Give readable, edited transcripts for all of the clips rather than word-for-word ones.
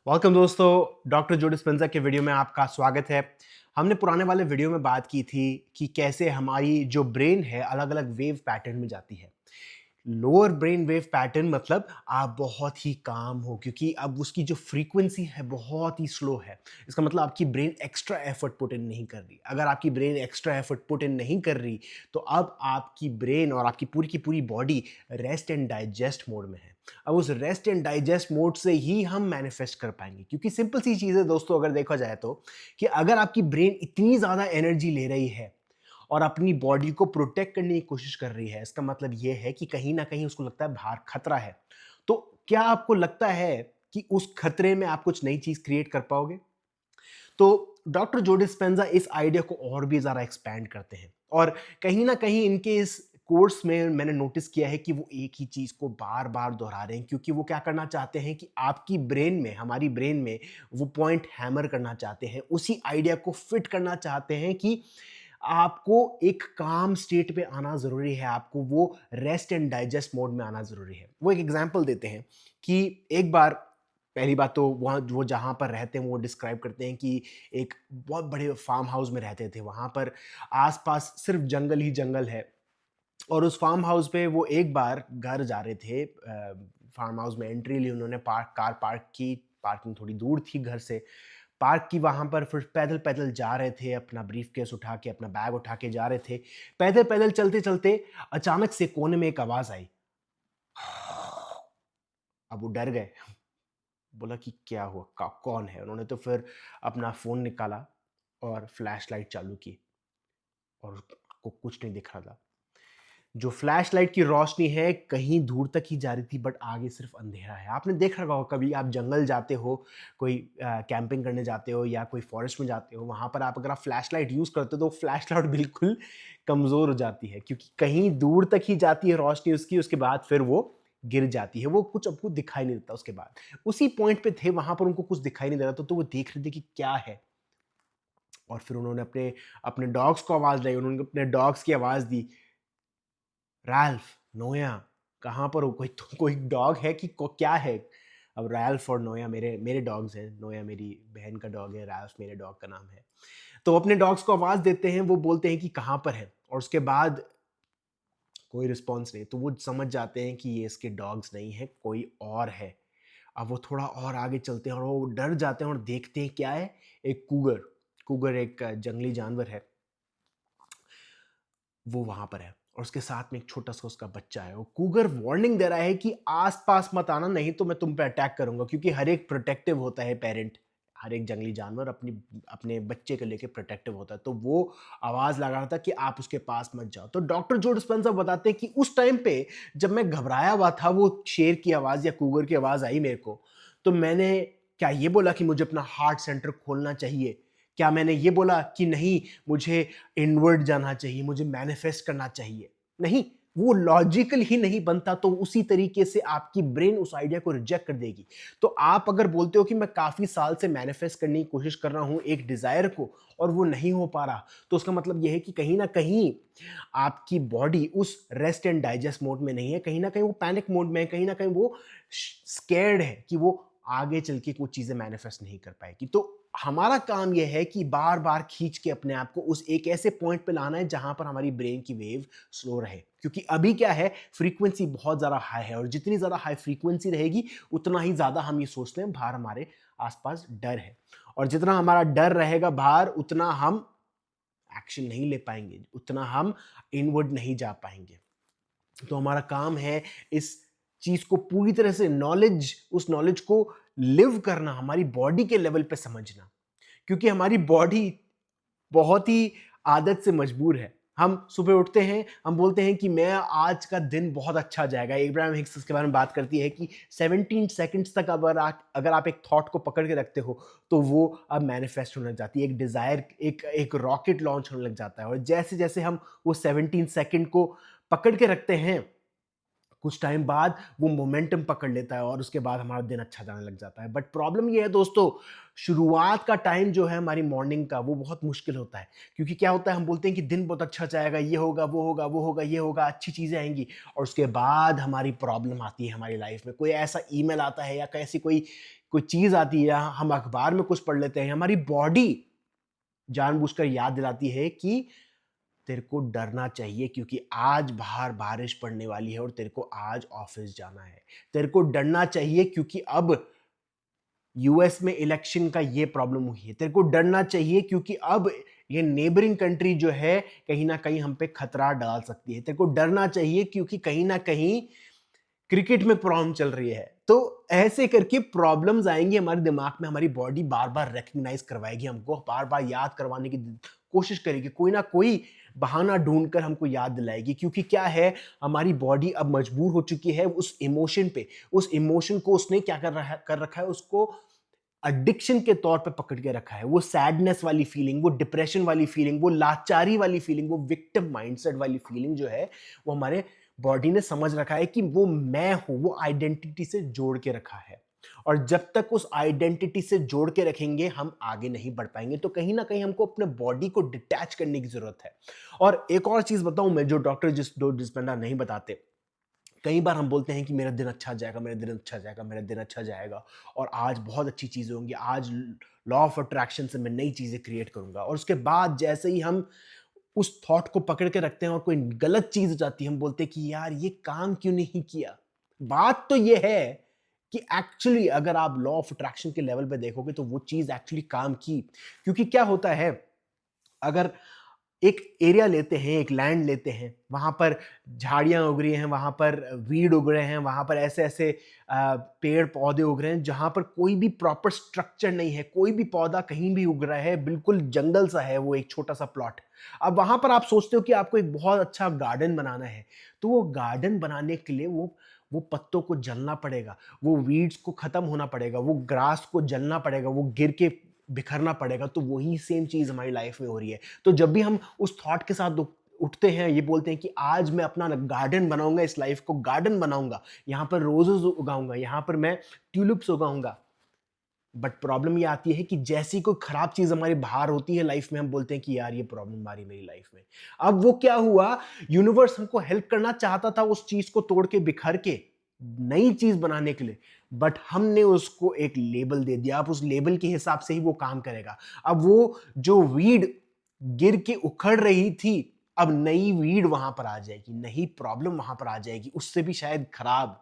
Welcome दोस्तों, doctor जो Dispenza के वीडियो में आपका स्वागत है। हमने पुराने वाले वीडियो में बात की थी कि कैसे हमारी जो ब्रेन है अलग-अलग वेव पैटर्न में जाती है। लोअर ब्रेन वेव पैटर्न मतलब आप बहुत ही काम हो क्योंकि अब उसकी जो फ्रीक्वेंसी है बहुत ही स्लो है। इसका मतलब आपकी brain extra effort put in नहीं कर रही। अगर आपकी brain extra effort put in नहीं कर रही तो अब आपकी ब्रेन और आपकी पूरी की पूरी body rest and digest mode में है। अब उस रेस्ट एंड डाइजेस्ट मोड से ही हम मैनिफेस्ट कर पाएंगे क्योंकि सिंपल सी चीज़ है दोस्तों, अगर देखा जाए तो कि अगर आपकी ब्रेन इतनी ज़्यादा एनर्जी ले रही है और अपनी बॉडी को प्रोटेक्ट करने की कोशिश कर रही है, इसका मतलब ये है कि कहीं ना कहीं उसको लगता है बाहर खतरा है। तो क्या आपको लगता है कि उस खतरे में आप कुछ नई चीज क्रिएट कर पाओगे? तो डॉक्टर जो डिस्पेंजा इस आइडिया को और भी ज़्यादा एक्सपैंड करते हैं और कहीं न कहीं इनके इस कोर्स में मैंने नोटिस किया है कि वो एक ही चीज़ को बार-बार दोहरा रहे हैं क्योंकि वो क्या करना चाहते हैं कि आपकी ब्रेन में, हमारी ब्रेन में वो पॉइंट हैमर करना चाहते हैं, उसी आइडिया को फिट करना चाहते हैं कि आपको एक काम स्टेट पे आना ज़रूरी है, आपको वो रेस्ट एंड डाइजेस्ट मोड में आना ज़रूरी है। वो एक एग्ज़ाम्पल देते हैं कि एक बार, पहली बात तो वहाँ वो जहाँ पर रहते हैं वो डिस्क्राइब करते हैं कि एक बहुत बड़े फार्म हाउस में रहते थे। वहाँ पर आस-पास सिर्फ़ जंगल ही जंगल है और उस फार्म हाउस पे वो एक बार घर जा रहे थे। फार्म हाउस में एंट्री ली उन्होंने, कार पार्क की, पार्किंग थोड़ी दूर थी घर से। पार्क की वहाँ पर फिर पैदल-पैदल जा रहे थे, अपना ब्रीफ़केस उठा के, अपना बैग उठा के जा रहे थे। पैदल-पैदल चलते-चलते अचानक से कोने में एक आवाज़ आई। अब वो डर गए। बोला कि क्या हुआ? कौन है? उन्होंने तो फिर अपना फ़ोन निकाला और फ्लैशलाइट चालू की और को कुछ नहीं दिख रहा था। जो फ्लैशलाइट की रोशनी है कहीं दूर तक ही जा रही थी बट आगे सिर्फ़ अंधेरा है। आपने देख रखा होगा, कभी आप जंगल जाते हो, कोई कैंपिंग करने जाते हो या कोई फ़ॉरेस्ट में जाते हो, वहाँ पर आप अगर आप फ्लैशलाइट यूज़ करते हो तो फ्लैशलाइट बिल्कुल कमज़ोर हो जाती है क्योंकि कहीं दूर तक ही जाती है रोशनी उसकी, उसके बाद फिर वो गिर जाती है। वो कुछ आपको दिखाई नहीं देता उसके बाद। उसी पॉइंट पे थे, वहाँ पर उनको कुछ दिखाई नहीं दे रहा था तो वो देख रहे थे कि क्या है? और फिर उन्होंने अपने अपने डॉग्स को आवाज़ दी, उन्होंने अपने डॉग्स की आवाज़ दी, रैल्फ, नोया, कहाँ पर हो? कोई डॉग है कि क्या है? अब रैल्फ और नोया मेरे मेरे डॉग्स हैं। नोया मेरी बहन का डॉग है, रैल्फ मेरे डॉग का नाम है। तो अपने डॉग्स को आवाज़ देते हैं, वो बोलते हैं कि कहाँ पर है? और उसके बाद कोई रिस्पॉन्स नहीं, तो वो समझ जाते हैं कि ये इसके डॉग्स नहीं है, कोई और है। अब वो थोड़ा और आगे चलते हैं और वो डर जाते हैं और देखते हैं क्या है? एक कूगर। कूगर एक जंगली जानवर है, वो वहाँ पर है और उसके साथ में एक छोटा-सा उसका बच्चा है। वो कूगर वार्निंग दे रहा है कि आस-पास मत आना, नहीं तो मैं तुम पे अटैक करूँगा, क्योंकि हर एक प्रोटेक्टिव होता है पेरेंट, हर एक जंगली जानवर अपने बच्चे को लेके प्रोटेक्टिव होता है। तो वो आवाज़ लगा रहा था कि आप उसके पास मत जाओ। तो डॉक्टर जो डिस्पेंजा बताते हैं कि उस टाइम पे जब मैं घबराया हुआ था, वो शेर की आवाज़ या कूगर की आवाज़ आई मेरे को, तो मैंने क्या ये बोला कि मुझे अपना हार्ट सेंटर खोलना चाहिए? क्या मैंने ये बोला कि नहीं, मुझे इनवर्ड जाना चाहिए, मुझे मैनिफेस्ट करना चाहिए? नहीं, वो लॉजिकल ही नहीं बनता, तो उसी तरीके से आपकी ब्रेन उस आइडिया को रिजेक्ट कर देगी। तो आप अगर बोलते हो कि मैं काफ़ी साल से मैनिफेस्ट करने की कोशिश कर रहा हूँ एक डिज़ायर को और वो नहीं हो पा रहा, तो उसका मतलब ये है कि कहीं न कहीं आपकी बॉडी उस रेस्ट एंड डाइजेस्ट मोड में नहीं है, कहीं न कहीं वो पैनिक मोड में है, कहीं न कहीं वो स्कैर्ड है कि वो आगे चल के कुछ चीज़ें मैनिफेस्ट नहीं कर पाएगी। तो हमारा काम यह है कि बार-बार खींच के अपने आप को उस एक ऐसे पॉइंट पे लाना है जहाँ पर हमारी ब्रेन की वेव स्लो रहे। क्योंकि अभी क्या है, फ्रीक्वेंसी बहुत ज़्यादा हाई है और जितनी ज़्यादा हाई फ्रीक्वेंसी रहेगी, उतना ही ज़्यादा हम ये सोचते हैं बाहर हमारे आस-पास डर है। और जितना हमारा डर रहेगा बाहर, उतना हम एक्शन नहीं ले पाएँगे, उतना हम इनवर्ड नहीं जा पाएँगे। तो हमारा काम है इस चीज़ को पूरी तरह से उस नॉलेज को लिव करना, हमारी बॉडी के लेवल पे समझना। क्योंकि हमारी बॉडी बहुत ही आदत से मजबूर है। हम सुबह उठते हैं, हम बोलते हैं कि मैं आज का दिन बहुत अच्छा जाएगा। इब्राहिम हिक्स इसके बारे में बात करती है कि 17 सेकंड्स तक अगर आप एक थॉट को पकड़ के रखते हो, तो वो अब मैनिफेस्ट होने लग जाती है। एक डिज़ायर, एक रॉकेट लॉन्च होने लग जाता है और जैसे-जैसे हम वो 17 सेकंड को पकड़ के रखते हैं, कुछ टाइम बाद वो मोमेंटम पकड़ लेता है और उसके बाद हमारा दिन अच्छा जाने लग जाता है। बट प्रॉब्लम ये है दोस्तों, शुरुआत का टाइम जो है हमारी मॉर्निंग का, वो बहुत मुश्किल होता है। क्योंकि क्या होता है, हम बोलते हैं कि दिन बहुत अच्छा जाएगा, ये होगा, वो होगा, वो होगा, ये होगा, अच्छी चीज़ें आएँगी और उसके बाद हमारी प्रॉब्लम आती है हमारी लाइफ में। कोई ऐसा ईमेल आता है या कैसी कोई कोई चीज़ आती है, हम अखबार में कुछ पढ़ लेते हैं, हमारी बॉडी जानबूझकर याद दिलाती है कि तेरे को डरना चाहिए क्योंकि आज बाहर बारिश पड़ने वाली है और तेरे को आज ऑफिस जाना है। तेरे को डरना चाहिए क्योंकि अब यूएस में इलेक्शन का ये प्रॉब्लम हुई है। तेरे को डरना चाहिए क्योंकि अब ये नेबरिंग कंट्री जो है कहीं ना कहीं हम पे खतरा डाल सकती है। तेरे को डरना चाहिए क्योंकि कहीं ना कहीं क्रिकेट में प्रॉब्लम चल रही है। तो ऐसे करके प्रॉब्लम्स आएंगी हमारे दिमाग में, हमारी बॉडी बार बार रिकग्नाइज करवाएगी, हमको बार बार याद करवाने की कोशिश करेगी, कोई ना कोई बहाना ढूंढकर हमको याद दिलाएगी। क्योंकि क्या है, हमारी बॉडी अब मजबूर हो चुकी है उस इमोशन पे, उस इमोशन को उसने क्या कर रखा है, उसको एडिक्शन के तौर पे पकड़ के रखा है। वो सैडनेस वाली फीलिंग, वो डिप्रेशन वाली फीलिंग, वो लाचारी वाली फीलिंग, वो विक्टिम माइंडसेट वाली फीलिंग जो है, वो हमारे बॉडी ने समझ रखा है कि वो मैं हूं, वो आइडेंटिटी से जोड़ के रखा है। और जब तक उस आइडेंटिटी से जोड़ के रखेंगे हम आगे नहीं बढ़ पाएंगे। तो कहीं ना कहीं हमको अपने बॉडी को डिटैच करने की जरूरत है। और एक और चीज बताऊं मैं, जो डॉक्टर जिस डो डिस्पेंडर नहीं बताते, कई बार हम बोलते हैं कि मेरा दिन अच्छा जाएगा, मेरा दिन अच्छा जाएगा, मेरा दिन अच्छा जाएगा, और आज बहुत अच्छी चीज़ें होंगी, आज लॉ ऑफ अट्रैक्शन से मैं नई चीज़ें क्रिएट करूंगा। और उसके बाद जैसे ही हम उस थॉट को पकड़ के रखते हैं और कोई गलत चीज़ हो जाती है, हम बोलते हैं कि यार ये काम क्यों नहीं किया। बात तो ये है कि एक्चुअली अगर आप लॉ ऑफ अट्रैक्शन के लेवल पे देखोगे तो वो चीज़ एक्चुअली काम की। क्योंकि क्या होता है, अगर एक एरिया लेते हैं, एक लैंड लेते हैं, वहाँ पर झाड़ियाँ उग रही हैं, वहाँ पर वीड उग रहे हैं, वहाँ पर ऐसे-ऐसे पेड़-पौधे उग रहे हैं, जहाँ पर कोई भी प्रॉपर स्ट्रक्चर नहीं है, कोई भी पौधा कहीं भी उग रहा है, बिल्कुल जंगल सा है वो एक छोटा-सा प्लॉट। अब वहाँ पर आप सोचते हो कि आपको एक बहुत अच्छा गार्डन बनाना है, तो वो गार्डन बनाने के लिए वो पत्तों को जलना पड़ेगा, वो वीड्स को खत्म होना पड़ेगा, वो ग्रास को जलना पड़ेगा, वो गिर के बिखरना पड़ेगा। तो वही सेम चीज़ हमारी लाइफ में हो रही है। तो जब भी हम उस थॉट के साथ उठते हैं, ये बोलते हैं कि आज मैं अपना गार्डन बनाऊंगा, इस लाइफ को गार्डन बनाऊंगा, यहाँ पर रोजेस उगाऊंगा, यहाँ पर मैं ट्यूलिप्स उगाऊंगा। बट प्रॉब्लम ये आती है कि जैसी कोई खराब चीज हमारी बाहर होती है लाइफ में, हम बोलते हैं कि यार ये प्रॉब्लम आ रही मेरी लाइफ में। अब वो क्या हुआ, यूनिवर्स हमको हेल्प करना चाहता था उस चीज को तोड़ के बिखर के नई चीज बनाने के लिए, बट हमने उसको एक लेबल दे दिया। अब उस लेबल के हिसाब से ही वो काम करेगा। अब वो जो वीड गिर के उखड़ रही थी, अब नई वीड वहां पर आ जाएगी, नई प्रॉब्लम वहां पर आ जाएगी, उससे भी शायद खराब।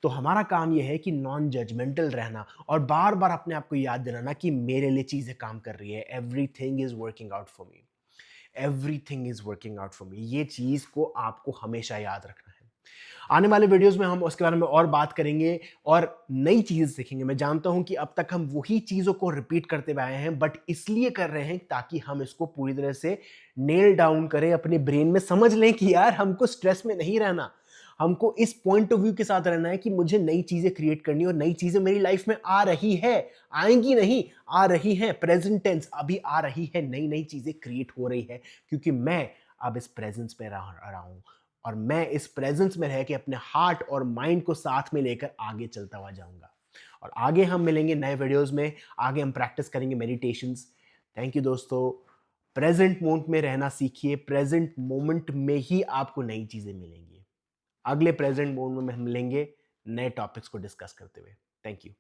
तो हमारा काम यह है कि नॉन जजमेंटल रहना और बार बार अपने आप को याद दिलाना कि मेरे लिए चीजें काम कर रही है। Everything is working out for me, everything is working out for me. ये चीज को आपको हमेशा याद रखना है। आने वाले वीडियोस में हम उसके बारे में और बात करेंगे और नई चीज सीखेंगे। मैं जानता हूं कि अब तक हम वही चीजों को रिपीट करते आए हैं, बट इसलिए कर रहे हैं ताकि हम इसको पूरी तरह से नेल डाउन करें, अपने ब्रेन में समझ लें कि यार हमको स्ट्रेस में नहीं रहना, हमको इस पॉइंट ऑफ व्यू के साथ रहना है कि मुझे नई चीजें क्रिएट करनी और नई चीजें मेरी लाइफ में आ रही है, आएंगी नहीं, आ रही है, प्रेजेंट टेंस, अभी आ रही है, नई नई चीजें क्रिएट हो रही है क्योंकि मैं अब इस प्रेजेंस में रह रहा हूं और मैं इस प्रेजेंस में रह के अपने हार्ट और माइंड को साथ में लेकर आगे चलता हुआ जाऊंगा। और आगे हम मिलेंगे नए वीडियोस में, आगे हम प्रैक्टिस करेंगे मेडिटेशंस। थैंक यू दोस्तों। प्रेजेंट मोमेंट में रहना सीखिए, प्रेजेंट मोमेंट में ही आपको नई चीजें मिलेंगी। अगले प्रेजेंट मोमेंट में हम मिलेंगे नए टॉपिक्स को डिस्कस करते हुए। Thank you.